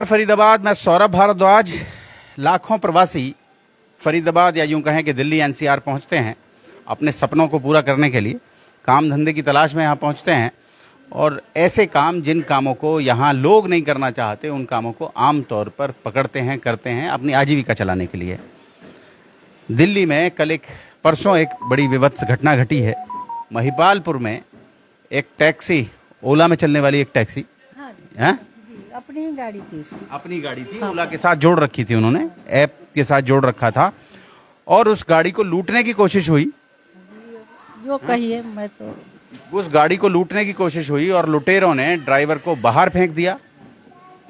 फरीदाबाद में सौरभ भारद्वाज। लाखों प्रवासी फरीदाबाद या यूं कहें कि दिल्ली एनसीआर पहुंचते हैं अपने सपनों को पूरा करने के लिए, काम धंधे की तलाश में यहाँ पहुंचते हैं और ऐसे काम जिन कामों को यहाँ लोग नहीं करना चाहते उन कामों को आम तौर पर पकड़ते हैं, करते हैं अपनी आजीविका चलाने के लिए। दिल्ली में कल परसों एक बड़ी विभत्स घटना घटी है। महिपालपुर में एक टैक्सी, ओला में चलने वाली एक टैक्सी, हाँ? अपनी गाड़ी थी अपनी गाड़ी थी, ओला के साथ जोड़ रखी थी, उन्होंने ऐप के साथ जोड़ रखा था और उस गाड़ी को लूटने की कोशिश हुई। जो कहिए, मैं तो उस गाड़ी को लूटने की कोशिश हुई और लुटेरों ने ड्राइवर को बाहर फेंक दिया।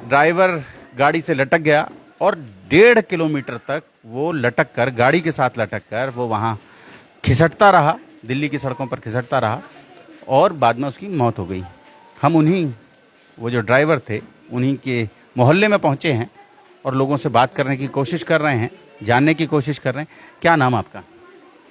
ड्राइवर गाड़ी से लटक गया और 1.5 किलोमीटर तक वो लटक कर, गाड़ी के साथ लटक कर वो वहां खिसटता रहा, दिल्ली की सड़कों पर खिसटता रहा और बाद में उसकी मौत हो गई। हम वो जो ड्राइवर थे उन्हीं के मोहल्ले में पहुंचे हैं और लोगों से बात करने की कोशिश कर रहे हैं, जानने की कोशिश कर रहे हैं। क्या नाम आपका?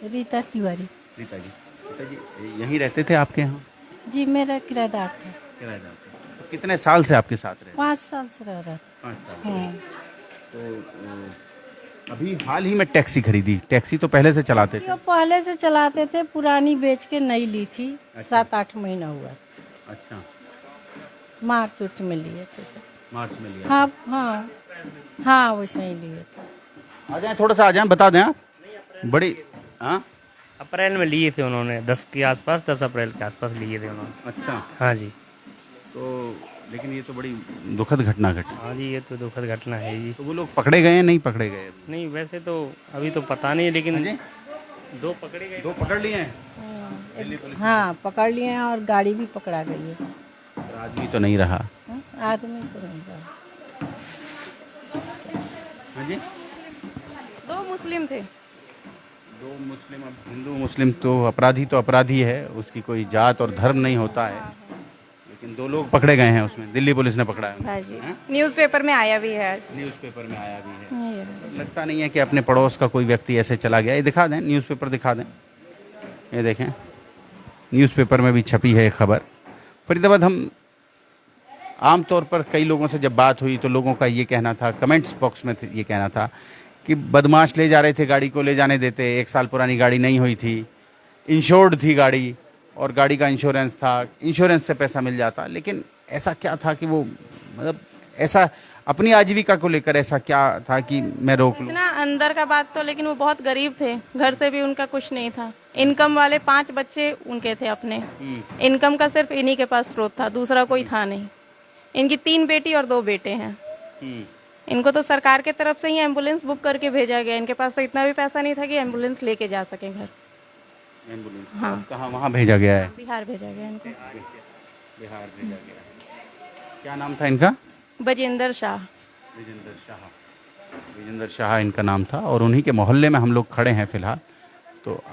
रीता तिवारी। रीता जी, यहीं रहते थे आपके यहाँ? जी, मेरा किराएदार था। किराएदार थे। तो कितने साल से आपके साथ रहे? 5 साल से रह रहा था। 5 साल। तो अभी हाल ही में टैक्सी खरीदी। टैक्सी तो पहले से चलाते थे? जो पहले से चलाते थे, पुरानी बेच के नई ली थी। 7-8 महीना हुआ। अच्छा, मार्च में लिए थे सर। मार्च में लिया? हाँ हाँ हाँ, वैसे ही लिए थे। आ जाए, थोड़ा सा आ जाए, बता दें आप। बड़ी, हाँ, अप्रैल में लिए थे उन्होंने, 10 के आसपास, 10 अप्रैल के आसपास लिए थे उन्होंने। अच्छा, हाँ जी। तो लेकिन ये तो बड़ी दुखद घटना घटी। हाँ जी, ये तो दुखद घटना है जी। तो वो लोग पकड़े गए हैं, नहीं पकड़े गए? नहीं, वैसे तो अभी तो पता नहीं, लेकिन 2 पकड़े गए। 2 पकड़ लिए हैं? हाँ, पकड़ लिए हैं और गाड़ी भी पकड़ा गई है। आदमी तो नहीं रहा? आदमी तो नहीं रहा। हाँ जी, 2 मुस्लिम थे। 2 मुस्लिम। अब हिंदू मुस्लिम तो अपराधी है, उसकी कोई जात और धर्म नहीं होता है, लेकिन 2 लोग पकड़े गए हैं उसमें, दिल्ली पुलिस ने पकड़ा है। हाँ जी, न्यूज़पेपर में आया भी है आज। न्यूज़पेपर में आया भी है। नहीं है। लगता नहीं है कि अपने पड़ोस का कोई व्यक्ति ऐसे चला गया। ये दिखा दें, न्यूज़पेपर दिखा दें, ये देखें, न्यूज़पेपर में भी छपी है खबर। फरीदाबाद हम आमतौर पर कई लोगों से जब बात हुई तो लोगों का ये कहना था, कमेंट्स बॉक्स में ये कहना था कि बदमाश ले जा रहे थे, गाड़ी को ले जाने देते, 1 साल पुरानी गाड़ी नहीं हुई थी, इंश्योर्ड थी गाड़ी और गाड़ी का इंश्योरेंस था, इंश्योरेंस से पैसा मिल जाता। लेकिन ऐसा क्या था कि वो, मतलब ऐसा अपनी आजीविका को लेकर ऐसा क्या था कि मैं रोक लूं? इतना अंदर का बात तो, लेकिन वो बहुत गरीब थे, घर से भी उनका कुछ नहीं था। इनकम वाले 5 बच्चे उनके थे अपने। इनकम का सिर्फ इन्हीं के पास स्रोत था, दूसरा कोई था नहीं। इनकी 3 बेटी और 2 बेटे हैं। इनको तो सरकार के तरफ से ही एम्बुलेंस बुक करके भेजा गया। इनके पास तो इतना भी पैसा नहीं था कि एम्बुलेंस लेके जा सके घर। एम्बुलेंस? हाँ। कहाँ, वहाँ भेजा गया है? बिहार भेजा गया इनको। बिहार भेजा गया है। क्या नाम था इनका? बजिंदर शाह। विजेंद्र शाह इनका नाम था और उन्हीं के मोहल्ले में हम लोग खड़े हैं फिलहाल। तो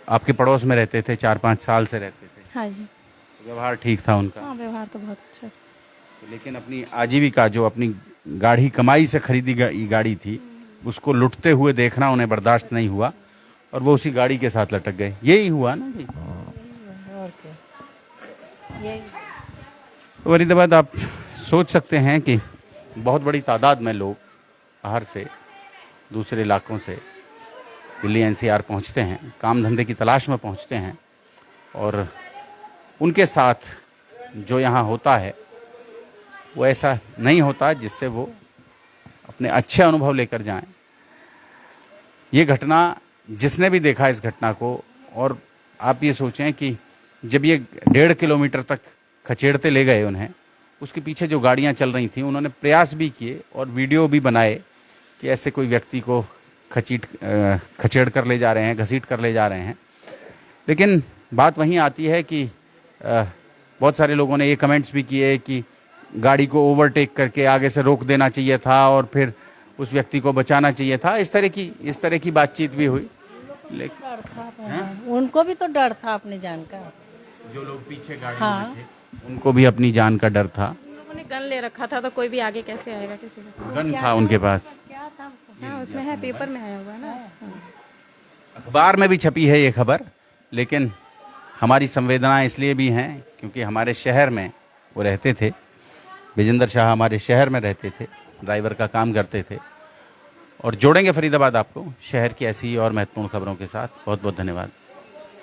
आपके पड़ोस में रहते थे, 4-5 साल से रहते थे? हाँ जी। व्यवहार ठीक था उनका? हाँ, व्यवहार तो बहुत अच्छा। लेकिन अपनी आजीविका, जो अपनी गाढ़ी कमाई से खरीदी गाड़ी थी, उसको लुटते हुए देखना उन्हें बर्दाश्त नहीं हुआ और वो उसी गाड़ी के साथ लटक गए। यही हुआ ना जी? और क्या, यही। फरीदाबाद आप सोच सकते हैं कि बहुत बड़ी तादाद में लोग बाहर से, दूसरे इलाकों से दिल्ली एनसीआर पहुंचते हैं, काम धंधे की तलाश में पहुंचते हैं और उनके साथ जो यहाँ होता है वो ऐसा नहीं होता जिससे वो अपने अच्छे अनुभव लेकर जाएं। ये घटना, जिसने भी देखा इस घटना को, और आप ये सोचें कि जब ये 1.5 किलोमीटर तक खचेड़ते ले गए उन्हें, उसके पीछे जो गाड़ियां चल रही थी, उन्होंने प्रयास भी किए और वीडियो भी बनाए कि ऐसे कोई व्यक्ति को खचेड़ कर ले जा रहे हैं, घसीट कर ले जा रहे हैं। लेकिन बात वहीं आती है कि बहुत सारे लोगों ने ये कमेंट्स भी किए कि गाड़ी को ओवरटेक करके आगे से रोक देना चाहिए था और फिर उस व्यक्ति को बचाना चाहिए था। इस तरह की बातचीत भी हुई। लेकिन डर था, उनको भी तो डर था अपनी जान का। जो लोग पीछे गाड़ी हाँ। में थे उनको भी अपनी जान का डर था। उन लोगों ने गन ले रखा था, तो कोई भी आगे कैसे आएगा किसी का? गन था उनके पास? क्या था? हाँ, उसमें है, पेपर में आया हुआ है ना। अखबार में भी छपी है ये खबर, लेकिन हमारी संवेदनाएं इसलिए भी हैं क्योंकि हमारे शहर में वो रहते थे। विजेंद्र शाह हमारे शहर में रहते थे ड्राइवर का काम करते थे। और जोड़ेंगे फरीदाबाद आपको शहर की ऐसी और महत्वपूर्ण खबरों के साथ। बहुत बहुत धन्यवाद।